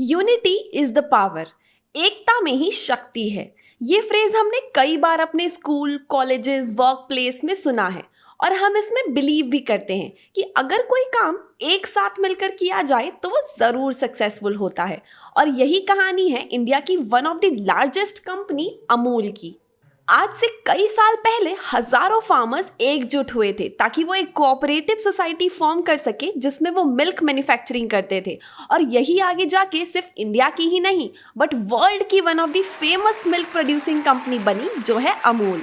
Unity is the power. एकता में ही शक्ति है। ये फ्रेज हमने कई बार अपने स्कूल, कॉलेजेस, वर्क प्लेस में सुना है और हम इसमें बिलीव भी करते हैं कि अगर कोई काम एक साथ मिलकर किया जाए तो वो ज़रूर सक्सेसफुल होता है। और यही कहानी है इंडिया की one of the largest company Amul की। आज से कई साल पहले हजारों फार्मर्स एकजुट हुए थे ताकि वो एक कोऑपरेटिव सोसाइटी फॉर्म कर सके जिसमें वो मिल्क मैन्युफैक्चरिंग करते थे। और यही आगे जाके सिर्फ इंडिया की ही नहीं बट वर्ल्ड की one of the famous milk producing company बनी, जो है Amul.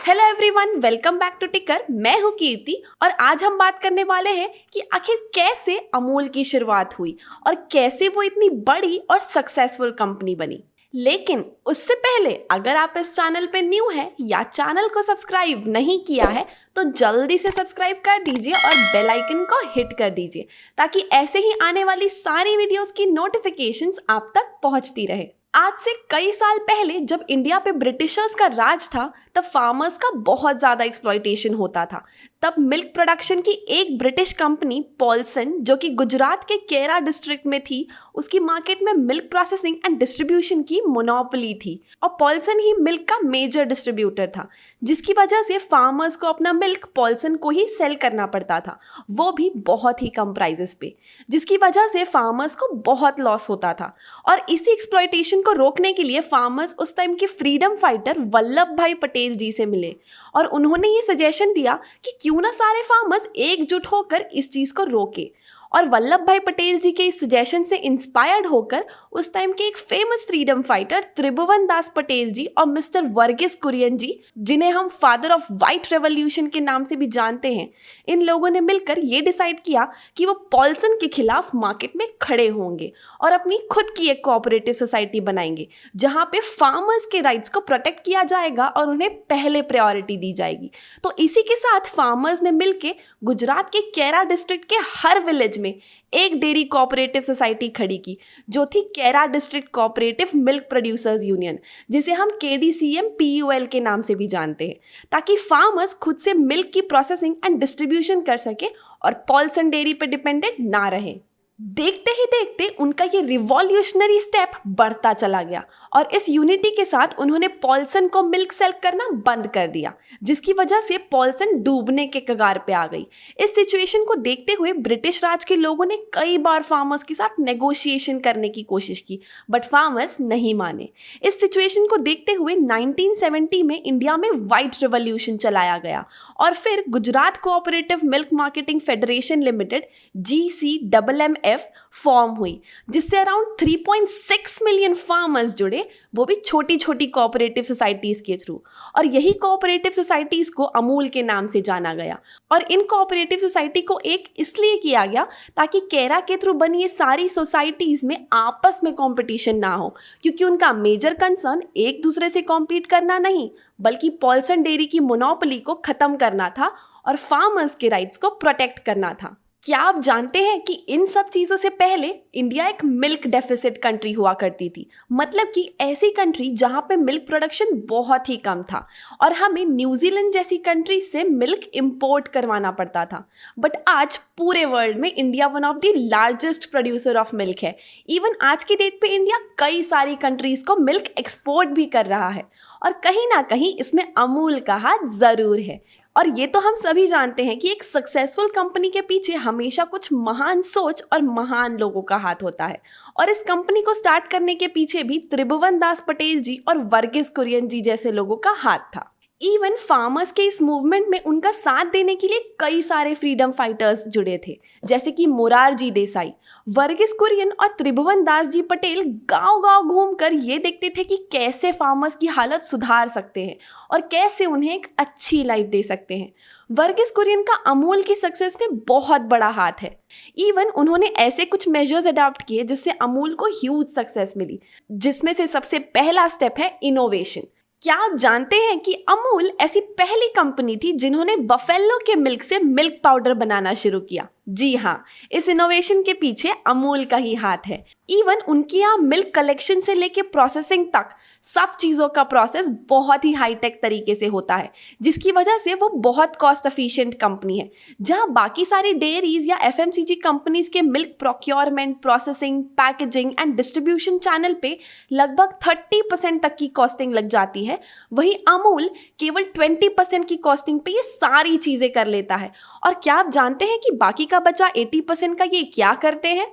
Hello everyone, welcome back to ticker. मैं हूँ कीर्ति और आज हम बात करने वाले हैं कि आखिर कैसे अमूल की शुरुआत हुई और कैसे वो इतनी बड़ी और सक्सेसफुल कंपनी बनी। लेकिन उससे पहले अगर आप इस चैनल पे न्यू हैं या चैनल को सब्सक्राइब नहीं किया है तो जल्दी से सब्सक्राइब कर दीजिए और बेल आइकन को हिट कर दीजिए ताकि ऐसे ही आने वाली सारी वीडियोस की नोटिफिकेशंस आप तक पहुंचती रहे। आज से कई साल पहले जब इंडिया पे ब्रिटिशर्स का राज था तब फार्मर्स का बहुत ज़्यादा एक्सप्लॉयटेशन होता था। तब मिल्क प्रोडक्शन की एक ब्रिटिश कंपनी पॉल्सन, जो कि गुजरात के केरा डिस्ट्रिक्ट में थी, उसकी मार्केट में मिल्क प्रोसेसिंग एंड डिस्ट्रीब्यूशन की मोनोपोली थी और पॉल्सन ही मिल्क का मेजर डिस्ट्रीब्यूटर था, जिसकी वजह से फार्मर्स को अपना मिल्क पॉल्सन को ही सेल करना पड़ता था, वो भी बहुत ही कम प्राइजेस पे, जिसकी वजह से फार्मर्स को बहुत लॉस होता था। और इसी एक्सप्लॉयटेशन को रोकने के लिए फार्मर्स उस टाइम के फ्रीडम फाइटर वल्लभ भाई पटेल जी से मिले और उन्होंने ये सजेशन दिया कि क्यों ना सारे फार्मर्स एकजुट होकर इस चीज को रोके। और वल्लभ भाई पटेल जी के इस सजेशन से इंस्पायर्ड होकर उस टाइम के एक फेमस फ्रीडम फाइटर त्रिभुवन दास पटेल जी और मिस्टर वर्गीस कुरियन जी, जिन्हें हम फादर ऑफ व्हाइट रेवोल्यूशन के नाम से भी जानते हैं, इन लोगों ने मिलकर ये डिसाइड किया कि वो पॉल्सन के खिलाफ मार्केट में खड़े होंगे और अपनी खुद की एक कोऑपरेटिव सोसाइटी बनाएंगे जहां पे फार्मर्स के राइट्स को प्रोटेक्ट किया जाएगा और उन्हें पहले प्रायोरिटी दी जाएगी। तो इसी के साथ फार्मर्स ने मिलकर गुजरात के केरा डिस्ट्रिक्ट के हर विलेज में एक डेयरी कोऑपरेटिव सोसाइटी खड़ी की, जो थी केरा district cooperative milk producers union, जिसे हम KDCM-PUL के नाम से भी जानते हैं, ताकि फार्मर्स खुद से मिल्क की प्रोसेसिंग एंड डिस्ट्रीब्यूशन कर सके और पॉल्सन डेयरी पर डिपेंडेंट ना रहे। देखते ही देखते उनका ये रिवॉल्यूशनरी स्टेप बढ़ता चला गया और इस यूनिटी के साथ उन्होंने पॉल्सन को मिल्क सेल करना बंद कर दिया, जिसकी वजह से पॉल्सन डूबने के कगार पे आ गई। इस सिचुएशन को देखते हुए ब्रिटिश राज के लोगों ने कई बार फार्मर्स के साथ नेगोशिएशन करने की कोशिश की बट फार्मर्स नहीं माने। इस सिचुएशन को देखते हुए 1970 में इंडिया में व्हाइट रिवॉल्यूशन चलाया गया और फिर Gujarat cooperative milk marketing federation limited GCMMF form हुई, जिससे अराउंड 3.6 मिलियन फार्मर्स जुड़े, वो भी छोटी छोटी कोऑपरेटिव सोसाइटीज के थ्रू। और यही कोऑपरेटिव सोसाइटीज को अमूल के नाम से जाना गया। और इन कोऑपरेटिव सोसाइटी को एक इसलिए किया गया ताकि केरा के थ्रू बनी ये सारी सोसाइटीज में आपस में कंपटीशन ना हो, क्योंकि उनका मेजर कंसर्न एक दूसरे से कॉम्पीट करना नहीं बल्कि पॉल्सन डेयरी की मोनोपोली को खत्म करना था और फार्मर्स के राइट्स को प्रोटेक्ट करना था। क्या आप जानते हैं कि इन सब चीज़ों से पहले इंडिया एक मिल्क डेफिसिट कंट्री हुआ करती थी, मतलब कि ऐसी कंट्री जहां पे मिल्क प्रोडक्शन बहुत ही कम था और हमें न्यूजीलैंड जैसी कंट्री से मिल्क इंपोर्ट करवाना पड़ता था। बट आज पूरे वर्ल्ड में India one of the largest producer of milk है। इवन आज की डेट पे इंडिया कई सारी कंट्रीज को मिल्क एक्सपोर्ट भी कर रहा है और कहीं ना कहीं इसमें अमूल का हाथ ज़रूर है। और ये तो हम सभी जानते हैं कि एक सक्सेसफुल कंपनी के पीछे हमेशा कुछ महान सोच और महान लोगों का हाथ होता है और इस कंपनी को स्टार्ट करने के पीछे भी त्रिभुवन दास पटेल जी और वर्गीस कुरियन जी जैसे लोगों का हाथ था। इवन फार्मर्स के इस मूवमेंट में उनका साथ देने के लिए कई सारे फ्रीडम फाइटर्स जुड़े थे, जैसे कि मोरारजी देसाई, वर्गीस कुरियन और त्रिभुवन दास जी पटेल गांव-गांव घूमकर ये देखते थे कि कैसे फार्मर्स की हालत सुधार सकते हैं और कैसे उन्हें एक अच्छी लाइफ दे सकते हैं। वर्गीस कुरियन का अमूल की सक्सेस में बहुत बड़ा हाथ है। इवन उन्होंने ऐसे कुछ मेजर्स अडॉप्ट किए जिससे अमूल को ह्यूज सक्सेस मिली, जिसमें से सबसे पहला स्टेप है इनोवेशन। क्या आप जानते हैं कि अमूल ऐसी पहली कंपनी थी जिन्होंने बफेलो के मिल्क से मिल्क पाउडर बनाना शुरू किया? जी हाँ, इस इनोवेशन के पीछे अमूल का ही हाथ है। इवन उनके यहाँ मिल्क कलेक्शन से लेके प्रोसेसिंग तक सब चीज़ों का प्रोसेस बहुत ही हाईटेक तरीके से होता है, जिसकी वजह से वो बहुत कॉस्ट एफिशिएंट कंपनी है। जहाँ बाकी सारी डेयरीज या एफएमसीजी कंपनीज के milk procurement, processing, packaging and distribution channel पे लगभग 30% तक की कॉस्टिंग लग जाती है, वहीं अमूल केवल 20% की कॉस्टिंग पे ये सारी चीज़ें कर लेता है। और क्या आप जानते हैं कि बाकी का बचा 80% का ये क्या करते हैं?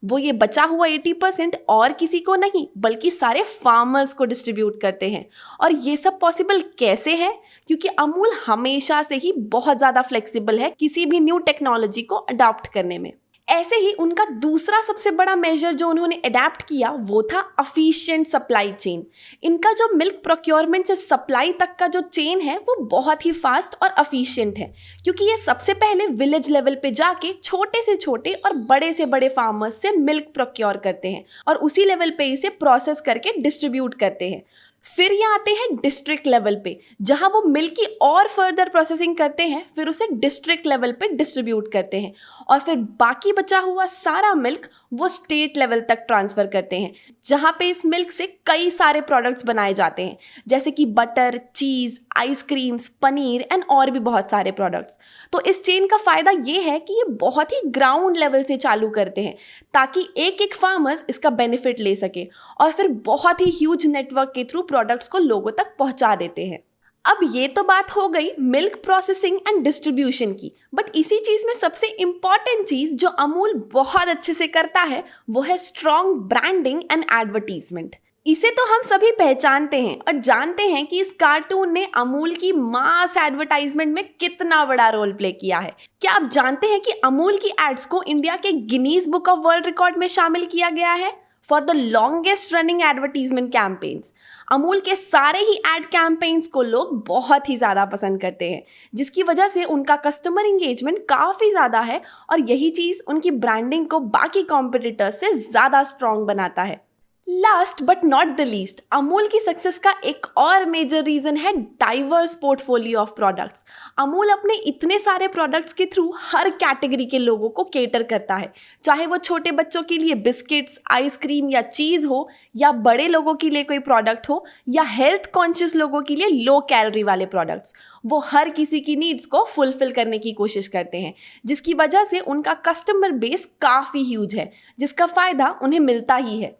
वो ये बचा हुआ 80% और किसी को नहीं बल्कि सारे फार्मर्स को डिस्ट्रीब्यूट करते हैं। और ये सब पॉसिबल कैसे है? क्योंकि अमूल हमेशा से ही बहुत ज़्यादा फ्लेक्सिबल है किसी भी न्यू टेक्नोलॉजी को अडॉप्ट करने में। ऐसे ही उनका दूसरा सबसे बड़ा मेजर जो उन्होंने अडेप्ट किया वो था एफिशिएंट सप्लाई चेन। इनका जो मिल्क प्रोक्योरमेंट से सप्लाई तक का जो चेन है वो बहुत ही फास्ट और एफिशिएंट है, क्योंकि ये सबसे पहले विलेज लेवल पे जाके छोटे से छोटे और बड़े से बड़े फार्मर्स से मिल्क प्रोक्योर करते हैं और उसी लेवल पे इसे प्रोसेस करके डिस्ट्रीब्यूट करते हैं। फिर ये आते हैं डिस्ट्रिक्ट लेवल पे, जहां वो मिल्क की और फर्दर प्रोसेसिंग करते हैं, फिर उसे डिस्ट्रिक्ट लेवल पे डिस्ट्रीब्यूट करते हैं और फिर बाकी बचा हुआ सारा मिल्क वो स्टेट लेवल तक ट्रांसफ़र करते हैं, जहां पे इस मिल्क से कई सारे प्रोडक्ट्स बनाए जाते हैं, जैसे कि butter, cheese, ice creams, paneer and और भी बहुत सारे प्रोडक्ट्स। तो इस चेन का फ़ायदा ये है कि ये बहुत ही ग्राउंड लेवल से चालू करते हैं ताकि एक एक फार्मर्स इसका बेनिफिट ले सके और फिर बहुत ही ह्यूज नेटवर्क के थ्रू प्रोडक्ट्स को लोगों तक पहुंचा देते हैं। अब ये तो बात हो गई मिल्क प्रोसेसिंग एंड डिस्ट्रीब्यूशन की, बट इसी चीज़ में सबसे इम्पॉर्टेंट चीज़ जो अमूल बहुत अच्छे से करता है वो है स्ट्रॉन्ग ब्रांडिंग एंड एडवर्टीजमेंट। इसे तो हम सभी पहचानते हैं और जानते हैं कि इस कार्टून ने अमूल की मास एडवर्टाइजमेंट में कितना बड़ा रोल प्ले किया है। क्या आप जानते हैं कि अमूल की एड्स को इंडिया के Guinness book of world record में शामिल किया गया है for the longest running advertisement campaigns? Amul के सारे ही एड कैंपेन्स को लोग बहुत ही ज़्यादा पसंद करते हैं, जिसकी वजह से उनका कस्टमर इंगेजमेंट काफ़ी ज़्यादा है और यही चीज़ उनकी ब्रांडिंग को बाकी कॉम्पिटिटर्स से ज़्यादा स्ट्रॉन्ग बनाता है। Last but not the least, Amul की सक्सेस का एक और मेजर रीज़न है diverse portfolio of products. Amul अपने इतने सारे प्रोडक्ट्स के थ्रू हर कैटेगरी के लोगों को केटर करता है, चाहे वो छोटे बच्चों के लिए बिस्किट्स, आइसक्रीम या चीज़ हो, या बड़े लोगों के लिए कोई प्रोडक्ट हो, या हेल्थ कॉन्शियस लोगों के लिए लो कैलोरी वाले प्रोडक्ट्स। वो हर किसी की नीड्स को फुलफिल करने की कोशिश करते हैं, जिसकी वजह से उनका कस्टमर बेस काफ़ी ह्यूज है, जिसका फ़ायदा उन्हें मिलता ही है।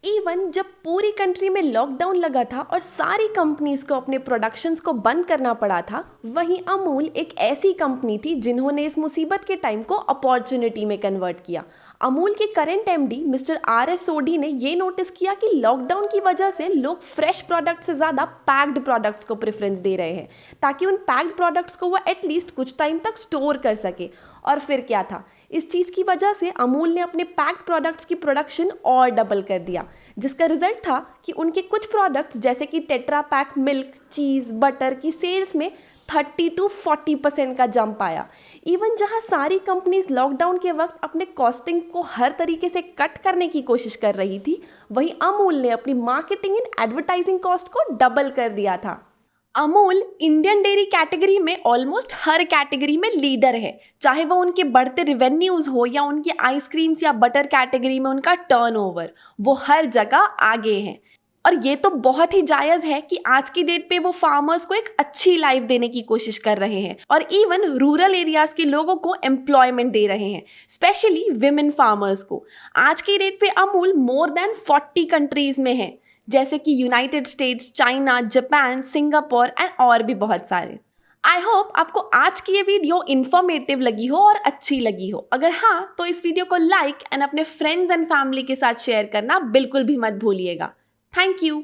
इवन जब पूरी कंट्री में लॉकडाउन लगा था और सारी कंपनीज को अपने प्रोडक्शंस को बंद करना पड़ा था, वहीं अमूल एक ऐसी कंपनी थी जिन्होंने इस मुसीबत के टाइम को अपॉर्चुनिटी में कन्वर्ट किया। अमूल के current MD mister RS Sodhi ने ये नोटिस किया कि लॉकडाउन की वजह से लोग फ्रेश प्रोडक्ट से ज़्यादा पैक्ड प्रोडक्ट्स को प्रेफरेंस दे रहे हैं, ताकि उन पैक्ड प्रोडक्ट्स को वो एटलीस्ट कुछ टाइम तक स्टोर कर सके। और फिर क्या था, इस चीज़ की वजह से अमूल ने अपने पैक्ड प्रोडक्ट्स की प्रोडक्शन और डबल कर दिया, जिसका रिजल्ट था कि उनके कुछ प्रोडक्ट्स जैसे कि टेट्रा पैक मिल्क, चीज़, बटर की सेल्स में 30 to 40% का जंप आया। इवन जहां सारी कंपनीज लॉकडाउन के वक्त अपने कॉस्टिंग को हर तरीके से कट करने की कोशिश कर रही थी, वहीं अमूल ने अपनी मार्केटिंग एंड एडवर्टाइजिंग कॉस्ट को डबल कर दिया था। अमूल इंडियन डेयरी कैटेगरी में ऑलमोस्ट हर कैटेगरी में लीडर है, चाहे वो उनके बढ़ते रिवेन्यूज़ हो या उनके आइसक्रीम्स या बटर कैटेगरी में उनका टर्नओवर, वो हर जगह आगे हैं। और ये तो बहुत ही जायज़ है कि आज की डेट पे वो फार्मर्स को एक अच्छी लाइफ देने की कोशिश कर रहे हैं और इवन रूरल एरियाज़ के लोगों को एम्प्लॉयमेंट दे रहे हैं, स्पेशली विमेन फार्मर्स को। आज की डेट पे अमूल मोर देन 40 कंट्रीज़ में है, जैसे कि United states, China, Japan, Singapore and और भी बहुत सारे। आई होप आपको आज की ये वीडियो इन्फॉर्मेटिव लगी हो और अच्छी लगी हो। अगर हाँ, तो इस वीडियो को लाइक एंड अपने फ्रेंड्स एंड फैमिली के साथ शेयर करना बिल्कुल भी मत भूलिएगा। Thank you.